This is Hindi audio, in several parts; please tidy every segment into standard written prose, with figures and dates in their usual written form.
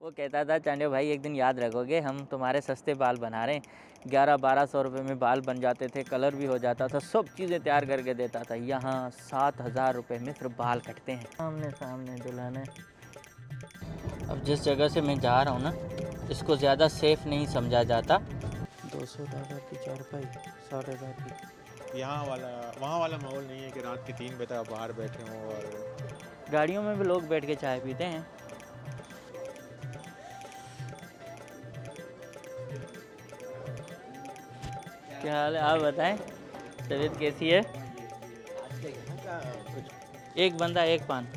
वो कहता था चांडियो भाई एक दिन याद रखोगे, हम तुम्हारे सस्ते बाल बना रहे हैं। 1100-1200 रुपये में बाल बन जाते थे, कलर भी हो जाता था, सब चीज़ें तैयार करके देता था। यहाँ 7000 रुपये में सिर्फ बाल कटते हैं। सामने सामने दुल्हन है। अब जिस जगह से मैं जा रहा हूँ ना, इसको ज़्यादा सेफ़ नहीं समझा जाता। $200 की चारपाई 6000 की। यहाँ वाला वहाँ वाला माहौल नहीं है कि रात के 3 बजे तक बाहर बैठे हों। और गाड़ियों में भी लोग बैठ के चाय पीते हैं। क्या हाल है, आप बताएं, तबीयत कैसी है? एक बंदा एक पान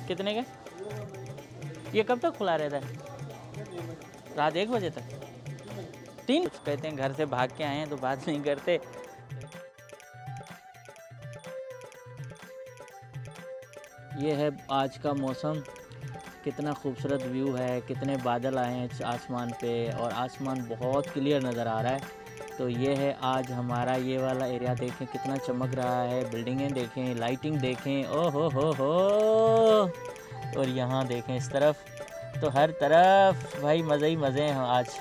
कितने के? ये कब तक खुला रहता है? रात 1 बजे तक? 3? कहते हैं घर से भाग के आए हैं तो बात नहीं करते। ये है आज का मौसम, कितना खूबसूरत व्यू है, कितने बादल आए हैं आसमान पे और आसमान बहुत क्लियर नज़र आ रहा है। तो ये है आज हमारा ये वाला एरिया, देखें कितना चमक रहा है, बिल्डिंगें देखें, लाइटिंग देखें, ओ हो। और यहाँ देखें इस तरफ, तो हर तरफ भाई मज़े ही मज़े हैं आज।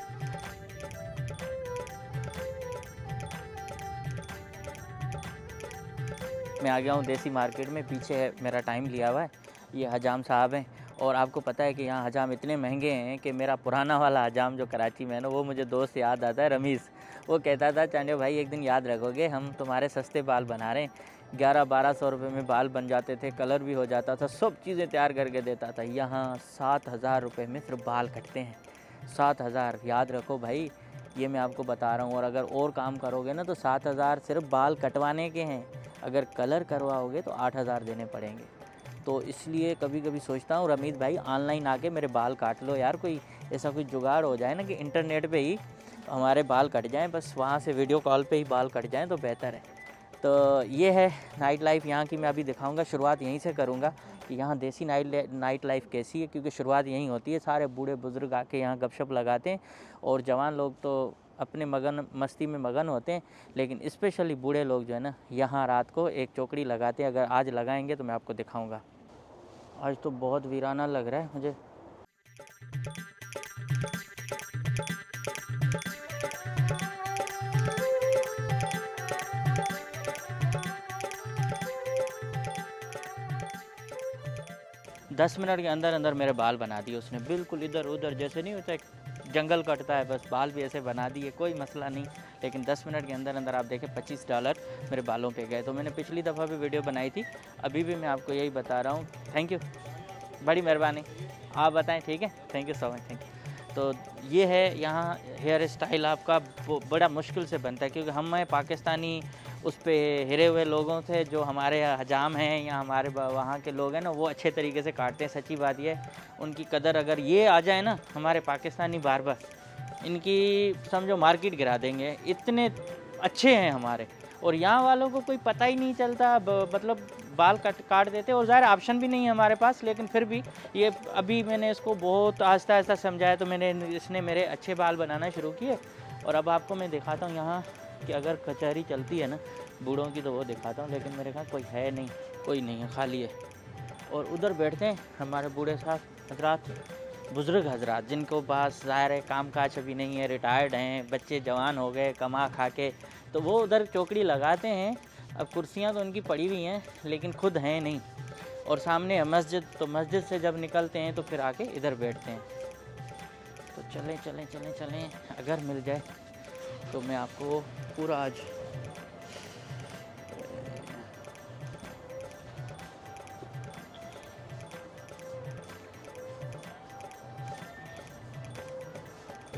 मैं आ गया हूँ देसी मार्केट में, पीछे है मेरा टाइम लिया हुआ है। ये हजाम साहब हैं और आपको पता है कि यहाँ हजाम इतने महंगे हैं कि मेरा पुराना वाला हजाम जो कराची में है ना, वो मुझे दोस्त याद आता है, रमीज़। वो कहता था चांडियो भाई एक दिन याद रखोगे, हम तुम्हारे सस्ते बाल बना रहे हैं। 1100-1200 रुपये में बाल बन जाते थे, कलर भी हो जाता था, सब चीज़ें तैयार करके देता था। यहाँ 7000 रुपये में सिर्फ बाल कटते हैं। 7000 याद रखो भाई, ये मैं आपको बता रहा हूँ। और अगर और काम करोगे ना तो 7000 सिर्फ बाल कटवाने के हैं। अगर कलर करवाओगे तो 8000 देने पड़ेंगे। तो इसलिए कभी कभी सोचता हूँ रमीत भाई ऑनलाइन आके मेरे बाल काट लो यार, कोई ऐसा कोई जुगाड़ हो जाए ना कि इंटरनेट पे ही हमारे बाल कट जाएं, बस वहाँ से वीडियो कॉल पे ही बाल कट जाएं तो बेहतर है। तो ये है नाइट लाइफ यहाँ की, मैं अभी दिखाऊंगा, शुरुआत यहीं से करूँगा कि यहाँ देसी नाइट लाइफ कैसी है, क्योंकि शुरुआत यहीं होती है। सारे बूढ़े बुजुर्ग आके यहाँ गपशप लगाते हैं और जवान लोग तो अपने मस्ती में मगन होते हैं, लेकिन स्पेशली बूढ़े लोग जो है ना, यहाँ रात को एक चौकड़ी लगाते हैं। अगर आज लगाएंगे तो मैं आपको दिखाऊंगा। आज तो बहुत वीराना लग रहा है मुझे। दस मिनट के अंदर अंदर मेरे बाल बना दिए उसने, बिल्कुल इधर उधर, जैसे नहीं होता जंगल कटता है, बस बाल भी ऐसे बना दिए, कोई मसला नहीं। लेकिन 10 मिनट के अंदर अंदर आप देखें $25 मेरे बालों पे गए। तो मैंने पिछली दफ़ा भी वीडियो बनाई थी, अभी भी मैं आपको यही बता रहा हूँ। थैंक यू, बड़ी मेहरबानी। आप बताएं, ठीक है, thank you so much, thank you. तो ये है यहाँ हेयर स्टाइल आपका बड़ा मुश्किल से बनता है, क्योंकि हम हैं पाकिस्तानी उस पे हिरे हुए लोगों से, जो हमारे हजाम हैं या हमारे वहाँ के लोग हैं ना, वो अच्छे तरीके से काटते हैं। सच्ची बात ये है, उनकी कदर अगर ये आ जाए ना, हमारे पाकिस्तानी बार्बर, इनकी समझो मार्केट गिरा देंगे, इतने अच्छे हैं हमारे। और यहाँ वालों को कोई पता ही नहीं चलता, मतलब बाल काट देते। और ज़ाहिर ऑप्शन भी नहीं है हमारे पास, लेकिन फिर भी ये अभी मैंने इसको बहुत आहिस्ता आहिस्ता समझाया, तो इसने मेरे अच्छे बाल बनाना शुरू किए। और अब आपको मैं दिखाता हूँ यहाँ कि अगर कचहरी चलती है ना बूढ़ों की, तो वो दिखाता हूँ। लेकिन मेरे ख्याल कोई है नहीं, कोई नहीं है, खाली है। और उधर बैठते हैं हमारे बूढ़े साहब हजरात, बुज़ुर्ग हजरात, जिनको पास ज़ाहिर है काम काज अभी नहीं है, रिटायर्ड हैं, बच्चे जवान हो गए कमा खा के, तो वो उधर चौकड़ी लगाते हैं। अब कुर्सियाँ तो उनकी पड़ी हुई हैं, लेकिन खुद हैं नहीं। और सामने है मस्जिद, तो मस्जिद से जब निकलते हैं तो फिर आके इधर बैठते हैं। तो चलें चलें चलें चलें, अगर मिल जाए तो मैं आपको पूरा आज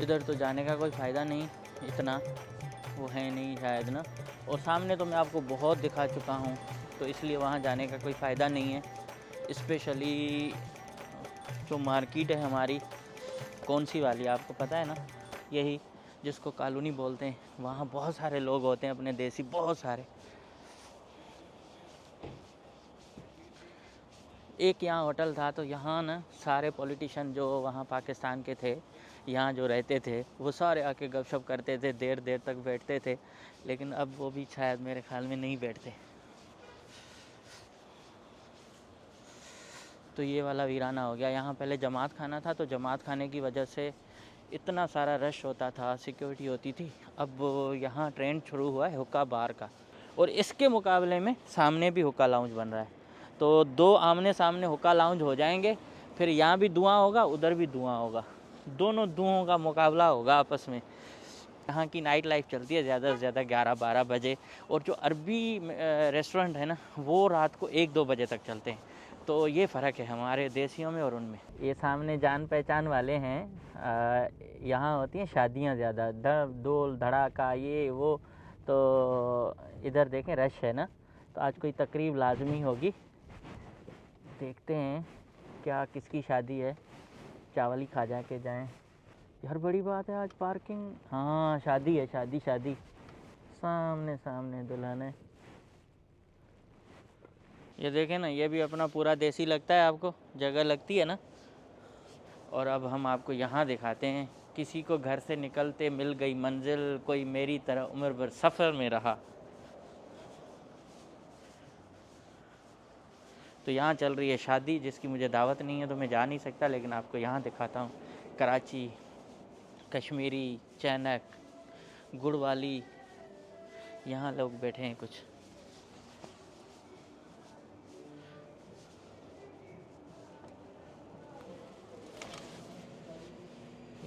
इधर तो जाने का कोई फ़ायदा नहीं, इतना वो है नहीं शायद ना। और सामने तो मैं आपको बहुत दिखा चुका हूँ, तो इसलिए वहाँ जाने का कोई फ़ायदा नहीं है। स्पेशली जो मार्केट है हमारी, कौन सी वाली आपको पता है ना, यही जिसको कॉलोनी बोलते हैं, वहाँ बहुत सारे लोग होते हैं अपने देसी, बहुत सारे। एक यहाँ होटल था, तो यहाँ ना सारे पॉलिटिशियन जो वहाँ पाकिस्तान के थे, यहाँ जो रहते थे, वो सारे आके गपशप करते थे, देर देर तक बैठते थे। लेकिन अब वो भी शायद मेरे ख्याल में नहीं बैठते। तो ये वाला वीराना हो गया। यहाँ पहले जमात खाना था, तो जमात खाने की वजह से इतना सारा रश होता था, सिक्योरिटी होती थी। अब यहाँ ट्रेंड शुरू हुआ है हुक्का बार का, और इसके मुकाबले में सामने भी हुक्का लाउंज बन रहा है। तो 2 आमने सामने हुक्का लाउंज हो जाएंगे, फिर यहाँ भी धुआं होगा, उधर भी धुआं होगा, दोनों धुओं का मुकाबला होगा आपस में। यहाँ की नाइट लाइफ चलती है ज़्यादा से ज़्यादा 11-12 बजे, और जो अरबी रेस्टोरेंट है ना, वो रात को 1-2 बजे तक चलते हैं। तो ये फ़र्क है हमारे देसियों में और उनमें। ये सामने जान पहचान वाले हैं, यहाँ होती हैं शादियाँ ज़्यादा, ढोल धड़ाका ये वो। तो इधर देखें रश है ना, तो आज कोई तकरीब लाजमी होगी। देखते हैं क्या किसकी शादी है, चावल ही खा जा के जाएँ। यार बड़ी बात है आज पार्किंग, हाँ शादी है, शादी सामने दुल्हन है। ये देखें ना, ये भी अपना पूरा देसी लगता है, आपको जगह लगती है ना। और अब हम आपको यहाँ दिखाते हैं, किसी को घर से निकलते मिल गई मंजिल, कोई मेरी तरह उम्र भर सफ़र में रहा। तो यहाँ चल रही है शादी, जिसकी मुझे दावत नहीं है तो मैं जा नहीं सकता, लेकिन आपको यहाँ दिखाता हूँ। कराची, कश्मीरी, चैनक, गुड़वाली, यहाँ लोग बैठे हैं कुछ।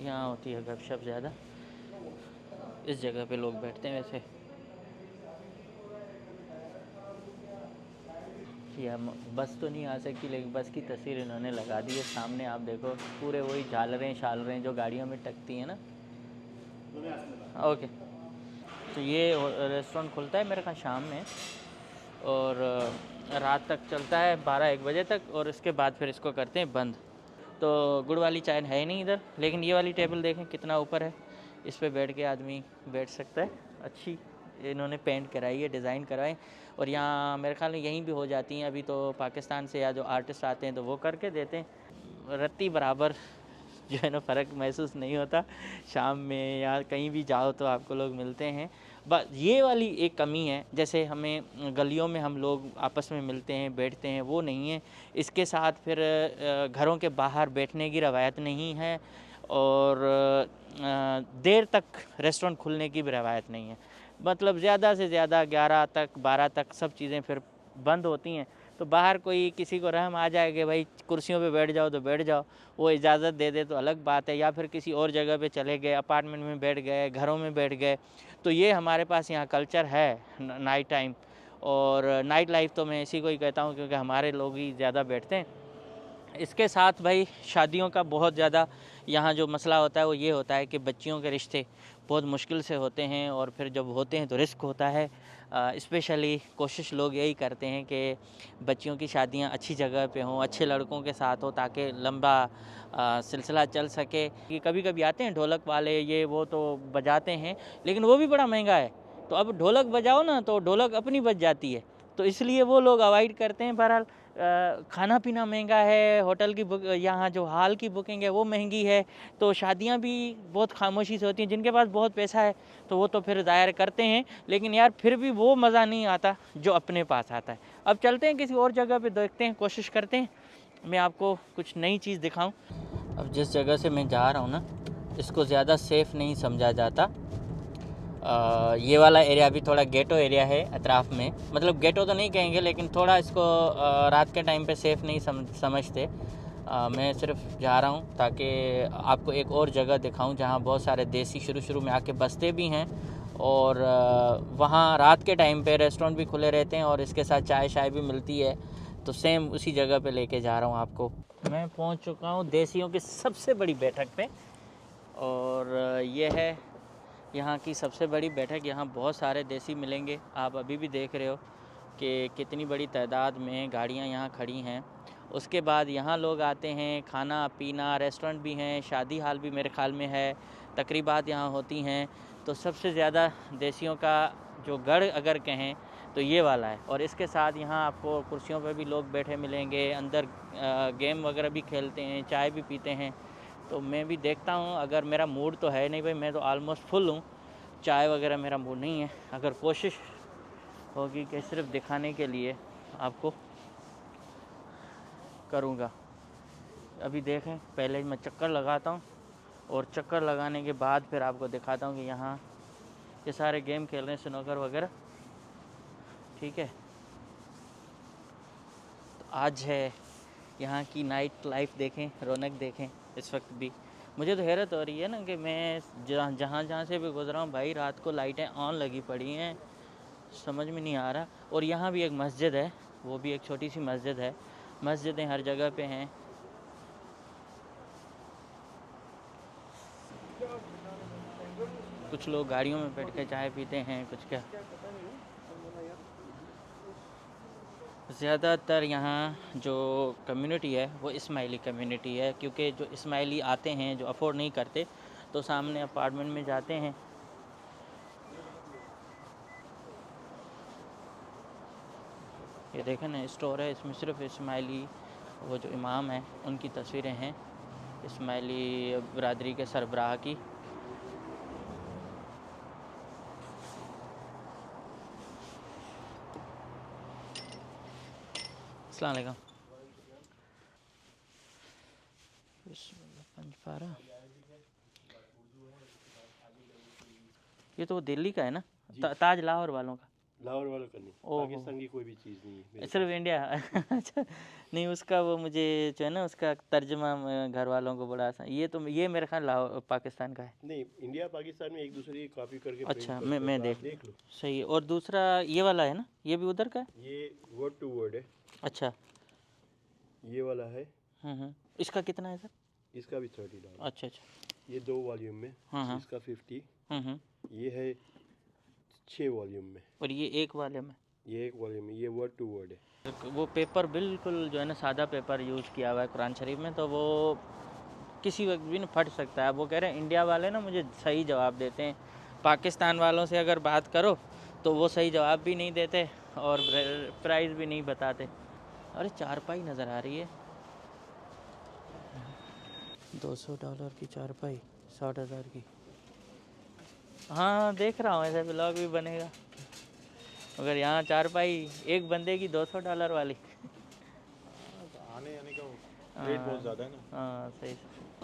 यहाँ होती है गपशप ज़्यादा, इस जगह पे लोग बैठते हैं वैसे। या बस तो नहीं आ सकती, लेकिन बस की तस्वीर इन्होंने लगा दी है सामने। आप देखो पूरे वही झालरें जो गाड़ियों में टकती हैं ना। ओके, तो ये रेस्टोरेंट खुलता है मेरे ख्याल शाम में, और रात तक चलता है 12-1 बजे तक, और इसके बाद फिर इसको करते हैं बंद। तो गुड़ वाली चाय है नहीं इधर, लेकिन ये वाली टेबल देखें कितना ऊपर है, इस पे बैठ के आदमी बैठ सकता है। अच्छी इन्होंने पेंट कराई है, डिज़ाइन कराए, और यहाँ मेरे ख्याल में यहीं भी हो जाती हैं। अभी तो पाकिस्तान से या जो आर्टिस्ट आते हैं तो वो करके देते हैं। रत्ती बराबर जो है ना फ़र्क महसूस नहीं होता। शाम में या कहीं भी जाओ तो आपको लोग मिलते हैं। बस ये वाली एक कमी है, जैसे हमें गलियों में हम लोग आपस में मिलते हैं, बैठते हैं, वो नहीं है। इसके साथ फिर घरों के बाहर बैठने की रवायत नहीं है, और देर तक रेस्टोरेंट खुलने की भी रवायत नहीं है। मतलब ज़्यादा से ज़्यादा 11 तक 12 तक सब चीज़ें फिर बंद होती हैं। तो बाहर कोई किसी को रहम आ जाए कि भाई कुर्सियों पे बैठ जाओ तो बैठ जाओ, वो इजाज़त दे दे तो अलग बात है, या फिर किसी और जगह पे चले गए, अपार्टमेंट में बैठ गए, घरों में बैठ गए। तो ये हमारे पास यहाँ कल्चर है नाइट टाइम, और नाइट लाइफ तो मैं इसी को ही कहता हूँ, क्योंकि हमारे लोग ही ज़्यादा बैठते हैं। इसके साथ भाई शादियों का बहुत ज़्यादा यहाँ जो मसला होता है वो ये होता है कि बच्चियों के रिश्ते बहुत मुश्किल से होते हैं, और फिर जब होते हैं तो रिस्क होता है। स्पेशली कोशिश लोग यही करते हैं कि बच्चियों की शादियाँ अच्छी जगह पे हों, अच्छे लड़कों के साथ हो, ताकि लंबा सिलसिला चल सके। ये कभी कभी आते हैं ढोलक वाले, ये वो तो बजाते हैं, लेकिन वो भी बड़ा महंगा है। तो अब ढोलक बजाओ ना तो ढोलक अपनी बज जाती है, तो इसलिए वो लोग अवॉइड करते हैं। बहरहाल खाना पीना महंगा है, होटल की बुक, यहाँ जो हाल की बुकिंग है वो महंगी है, तो शादियाँ भी बहुत खामोशी से होती हैं। जिनके पास बहुत पैसा है तो वो तो फिर ज़ाहिर करते हैं, लेकिन यार फिर भी वो मज़ा नहीं आता जो अपने पास आता है। अब चलते हैं किसी और जगह पे, देखते हैं, कोशिश करते हैं मैं आपको कुछ नई चीज़ दिखाऊं। अब जिस जगह से मैं जा रहा हूँ ना, इसको ज़्यादा सेफ़ नहीं समझा जाता। ये वाला एरिया भी थोड़ा गेटो एरिया है अतराफ़ में, मतलब गेटो तो नहीं कहेंगे, लेकिन थोड़ा इसको रात के टाइम पे सेफ़ नहीं समझते। मैं सिर्फ जा रहा हूँ ताकि आपको एक और जगह दिखाऊं जहाँ बहुत सारे देसी शुरू में आके बसते भी हैं, और वहाँ रात के टाइम पे रेस्टोरेंट भी खुले रहते हैं, और इसके साथ चाय भी मिलती है। तो सेम उसी जगह पे लेके जा रहा हूँ आपको। मैं पहुँच चुका हूँ देसियों की सबसे बड़ी बैठक पे, और ये है यहाँ की सबसे बड़ी बैठक। यहाँ बहुत सारे देसी मिलेंगे, आप अभी भी देख रहे हो कि कितनी बड़ी तादाद में गाड़ियाँ यहाँ खड़ी हैं। उसके बाद यहाँ लोग आते हैं, खाना पीना, रेस्टोरेंट भी हैं, शादी हाल भी मेरे ख़्याल में है, तकरीबात यहाँ होती हैं। तो सबसे ज़्यादा देसियों का जो गढ़ अगर कहें तो ये वाला है। और इसके साथ यहाँ आपको कुर्सियों पर भी लोग बैठे मिलेंगे, अंदर गेम वगैरह भी खेलते हैं, चाय भी पीते हैं। तो मैं भी देखता हूँ, अगर मेरा मूड तो है नहीं भाई, मैं तो ऑलमोस्ट फुल हूँ, चाय वगैरह मेरा मूड नहीं है। अगर कोशिश होगी कि सिर्फ दिखाने के लिए आपको करूँगा। अभी देखें, पहले मैं चक्कर लगाता हूँ और चक्कर लगाने के बाद फिर आपको दिखाता हूँ कि यहाँ ये सारे गेम खेल रहे हैं, स्नूकर वगैरह। ठीक है, तो आज है यहाँ की नाइट लाइफ देखें, रौनक देखें। इस वक्त भी मुझे तो हैरत हो रही है ना कि मैं जहाँ से भी गुजरा हूँ भाई, रात को लाइटें ऑन लगी पड़ी हैं, समझ में नहीं आ रहा। और यहाँ भी एक मस्जिद है, वो भी एक छोटी सी मस्जिद है। मस्जिदें हर जगह पे हैं। कुछ लोग गाड़ियों में बैठ के चाय पीते हैं, कुछ क्या। ज़्यादातर यहाँ जो कम्युनिटी है वो इस्माइली कम्युनिटी है, क्योंकि जो इस्माइली आते हैं जो अफोर्ड नहीं करते तो सामने अपार्टमेंट में जाते हैं। ये देखें ना, स्टोर है, इसमें सिर्फ इस्माइली वो जो इमाम हैं उनकी तस्वीरें हैं, इस्माइली बरादरी के सरबराह की। अस्सलाम वालेकुम। पंजपारा, ये तो वो दिल्ली का है ना, ताज लाहौर वालों का। लाहौर वालों का नहीं, ओहो। पाकिस्तान की कोई भी चीज़ नहीं है मेरे सिर्फ इंडिया। अच्छा, नहीं उसका वो मुझे जो है ना उसका तर्जमा घर वालों को बड़ा आसान। ये मेरे ख्याल लाहौर पाकिस्तान का है। नहीं, इंडिया पाकिस्तान में एक दूसरे की कॉपी करके अच्छा, print मैं करते हैं, तो देख आप देख लो। सही है। और दूसरा ये वाला है ना, ये भी उधर का है। ये वर्ड टू वर्ड है, अच्छा, ये वाला है, इसका कितना है सर? इसका भी $30। अच्छा अच्छा, ये 2 वॉल्यूम में, हाँ। इसका 50। हम्म। ये है 6 वॉल्यूम में, और ये एक वाले में ये 1 वॉल्यूम में, ये वर्ड टू वर्ड है। वो पेपर बिल्कुल जो है ना सादा पेपर यूज़ किया हुआ है कुरान शरीफ में, तो वो किसी वक्त भी फट सकता है। वो कह रहे हैं इंडिया वाले ना मुझे सही जवाब देते हैं, पाकिस्तान वालों से अगर बात करो तो वो सही जवाब भी नहीं देते और प्राइस भी नहीं बताते। अरे चारपाई नज़र आ रही है, $200 की चारपाई, 60,000 की। हाँ देख रहा हूँ, ऐसे ब्लॉग भी बनेगा। मगर यहाँ चारपाई एक बंदे की $200 वाली। आने आने का रेट बहुत ज़्यादा है ना। हाँ सही।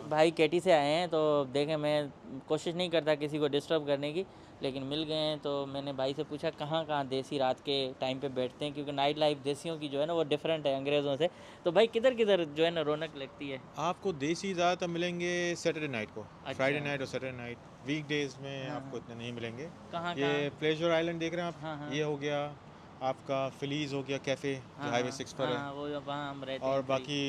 भाई केटी से आए हैं, तो देखें मैं कोशिश नहीं करता किसी को डिस्टर्ब करने की, लेकिन मिल गए हैं तो मैंने भाई से पूछा कहाँ देसी रात के टाइम पे बैठते हैं, क्योंकि नाइट लाइफ देसियों की जो है ना वो डिफरेंट है अंग्रेज़ों से। तो भाई किधर किधर जो है ना रौनक लगती है? आपको देसी ज़्यादातर मिलेंगे सैटरडे नाइट को, अच्छा। फ्राइडे नाइट और सैटरडे नाइट। वीक डेज में आपको इतने नहीं मिलेंगे। कहाँ ये प्लेजर आइलैंड देख रहे हैं हाँ, आप, हाँ। ये हो गया आपका फिलीज हो गया, कैफ़े जो हाईवे 6 पर है। वो जो वहाँ हम रहते और हैं। बाकी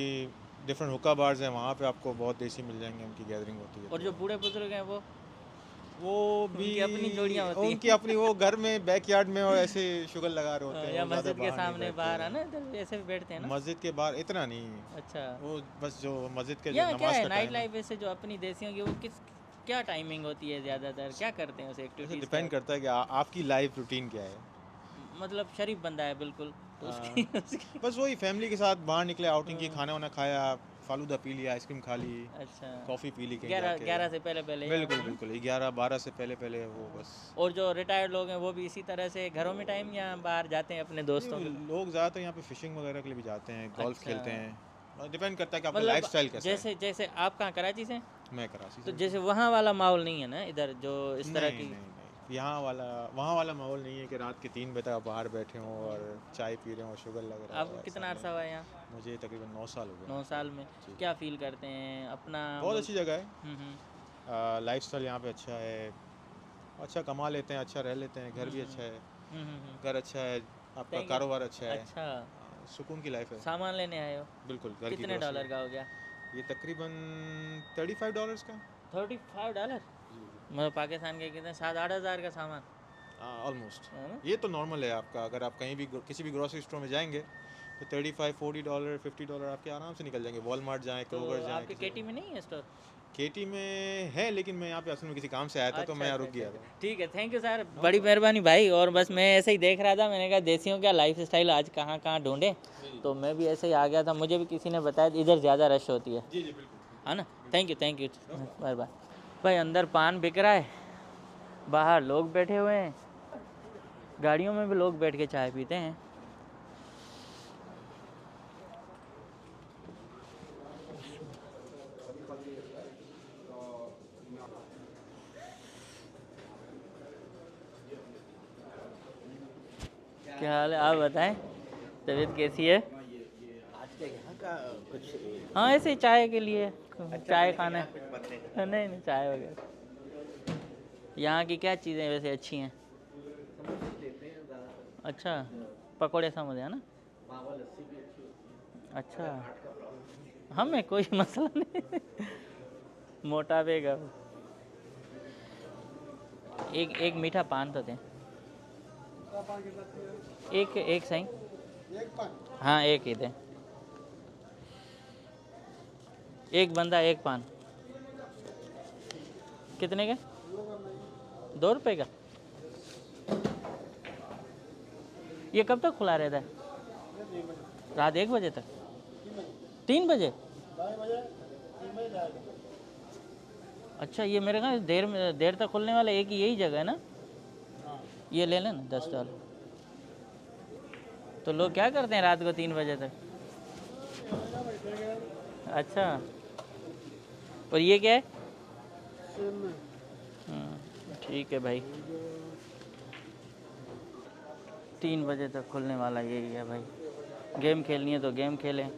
डिफरेंट हुक्का बार्स हैं, वहाँ पे आपको बहुत देसी मिल जाएंगे, उनकी गैदरिंग होती है। और जो बूढ़े बुजुर्ग हैं वो भी उनकी अपनी जोड़ियाँ होती हैं। उनकी अपनी, वो घर में बैकयार्ड में और ऐसे शुगर लगा रहे होते हैं, या वो ज़्यादा मस्जिद के बाहर नहीं सामने बैठते बाहर है हैं। ना, इधर ऐसे भी बैठते हैं ना। मस्जिद के बाहर इतना नहीं, अच्छा, वो बस जो मस्जिद के जो यहाँ क्या नमाज है का नाइट टाइम है, लाइफ ऐसे जो अपनी देसियों की, वो क्या टाइमिंग होती है, ज़्यादातर क्या करते हैं उस एक्टिविटीज़? डिपेंड करता है कि आपकी लाइफ रूटीन क्या है। मतलब शरीफ बंदा है बिल्कुल, तो उसकी बस वही फैमिली के साथ बाहर निकले, आउटिंग की, खाना वाना खाया, फालूदा पी लिया, आइसक्रीम खा ली, अच्छा, कॉफ़ी पी ली कहीं 11 जाके। से पहले बिल्कुल बिल्कुल 11-12 से पहले पहले वो बस। और जो रिटायर्ड लोग हैं वो भी इसी तरह से घरों में टाइम या बाहर जाते हैं अपने दोस्तों के? लोग ज़्यादातर यहाँ पे फिशिंग वगैरह के लिए भी जाते हैं, गोल्फ अच्छा। खेलते हैं। डिपेंड करता है कि आपका मतलब लाइफस्टाइल कैसा जैसे आप कहाँ कराची से हैं? है। मैं कराची तो से। जैसे वहाँ वाला माहौल नहीं है ना इधर, जो इस तरह नहीं की? नहीं नहीं, वहाँ वाला माहौल नहीं है कि रात के 3 बजे तक आप बाहर बैठे हों और चाय पी रहे हों और शुगर लग रहा हो। आपको कितना अरसा हुआ है यहाँ? मुझे तकरीबन 9 साल हो गए। 9 साल में जी। क्या फील करते हैं अपना? बहुत अच्छी जगह है, हम्म। लाइफस्टाइल यहाँ पे अच्छा है, अच्छा कमा लेते हैं, अच्छा रह लेते हैं, घर भी अच्छा है, घर अच्छा है, आपका Thank you। कारोबार अच्छा है, अच्छा, सुकून की लाइफ है। सामान लेने आए हो? बिल्कुल घर की कितने grocery। डॉलर का हो गया? ये तकरीबन $35 का। $35? मतलब पाकिस्तान के कितने, 7-8 हज़ार का सामान ऑलमोस्ट। है ना? ये तो नॉर्मल है आपका, अगर आप कहीं भी किसी भी ग्रोसरी स्टोर में जाएंगे तो $35-40 $50 आपके आराम से निकल जाएंगे। वॉलमार्ट जाएँ, तो क्रोगर जाएँ। आपके केटी में नहीं है स्टोर? केटी में है, लेकिन मैं यहाँ पे असल में किसी काम से आया था, तो मैं यहाँ रुक गया था। ठीक है, थैंक यू सर, बड़ी मेहरबानी भाई। और बस मैं ऐसे ही देख रहा था, मैंने कहा देसियों का लाइफ स्टाइल आज कहाँ ढूंढें, तो मैं भी ऐसे ही आ गया था। मुझे भी किसी ने बताया इधर ज़्यादा रश होती है। जी बिल्कुल, है ना? Thank you, bye bye. भाई अंदर पान बिक रहा है, बाहर लोग बैठे हुए हैं, गाड़ियों में भी लोग बैठ के चाय पीते हैं। क्या हाल है? आप बताएं, तबीयत कैसी है? आज के यहाँ का कुछ हाँ ऐसे ही चाय के लिए, चाय खाना है। नहीं नहीं, चाय वगैरह। यहाँ की क्या चीज़ें वैसे अच्छी हैं? अच्छा, पकौड़े समोसे है ना? मावा लस्सी भी अच्छी होती है। अच्छा, हमें कोई मसला नहीं, मोटापे का। एक मीठा पान तो दें। एक सही। हाँ एक ही दें। एक बंदा एक पान। कितने का? 2 रुपए का। ये कब तक खुला रहता है? रात 1 बजे तक? 3 बजे? अच्छा, ये मेरे ख्याल देर तक खुलने वाला एक ही यही जगह है ना? ये ले लें ना $10। तो लोग क्या करते हैं रात को 3 बजे तक? अच्छा, और ये क्या है? ठीक है भाई, 3 बजे तक खुलने वाला यही है भाई। गेम खेलनी है तो गेम खेलें।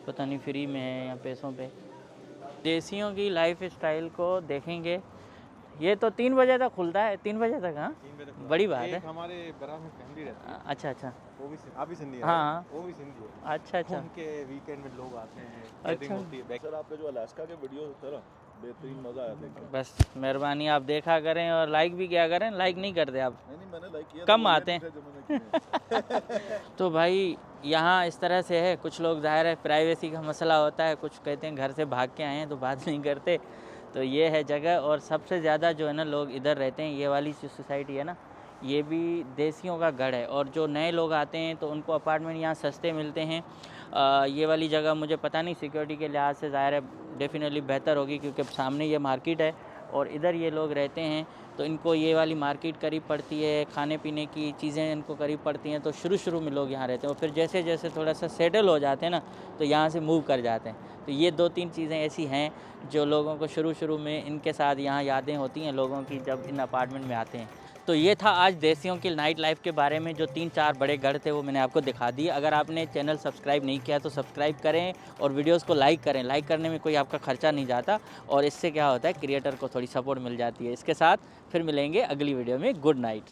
पता नहीं फ्री में है या पैसों पे। देसियों की लाइफ स्टाइल को देखेंगे। ये तो 3 बजे तक खुलता है, 3 बजे तक। हाँ 3 बजे तक बड़ी बात है। एक हमारे बराबर में फैमिली रहती है, अच्छा अच्छा। वो भी आप भी सिंधी है? हाँ। वो भी सिंधी है। अच्छा अच्छा। उनके वीकेंड में लोग आते हैं, अच्छा। गैदरिंग होती है। सर आपका जो अलास्का के वीडियो था ना, बेहतरीन मज़ा आया था। बस मेहरबानी, आप देखा करें और लाइक भी किया करें। लाइक नहीं करते आप? नहीं मैंने लाइक किया, कम तो आते हैं। नहीं थे जो मैंने किए। तो भाई यहाँ इस तरह से है, कुछ लोग ज़ाहिर है प्राइवेसी का मसला होता है, कुछ कहते हैं घर से भाग के आए हैं तो बात नहीं करते। तो ये है जगह। और सबसे ज़्यादा जो है ना लोग इधर रहते हैं, ये वाली जो सोसाइटी है ना, ये भी देसियों का गढ़ है। और जो नए लोग आते हैं तो उनको अपार्टमेंट यहाँ सस्ते मिलते हैं। ये वाली जगह मुझे पता नहीं, सिक्योरिटी के लिहाज से ज़ाहिर है डेफिनेटली बेहतर होगी, क्योंकि सामने ये मार्केट है और इधर ये लोग रहते हैं, तो इनको ये वाली मार्केट करीब पड़ती है, खाने पीने की चीज़ें इनको करीब पड़ती हैं। तो शुरू में लोग यहाँ रहते हैं और फिर जैसे जैसे थोड़ा सा सेटल हो जाते हैं ना, तो यहाँ से मूव कर जाते हैं। तो ये 2-3 चीज़ें ऐसी हैं जो लोगों को शुरू में इनके साथ यहाँ यादें होती हैं लोगों की जब इन अपार्टमेंट में आते हैं। तो ये था आज देसियों की नाइट लाइफ के बारे में, जो 3-4 बड़े गढ़ थे वो मैंने आपको दिखा दिए। अगर आपने चैनल सब्सक्राइब नहीं किया तो सब्सक्राइब करें और वीडियोस को लाइक करें। लाइक करने में कोई आपका खर्चा नहीं जाता और इससे क्या होता है, क्रिएटर को थोड़ी सपोर्ट मिल जाती है। इसके साथ फिर मिलेंगे अगली वीडियो में। Good night.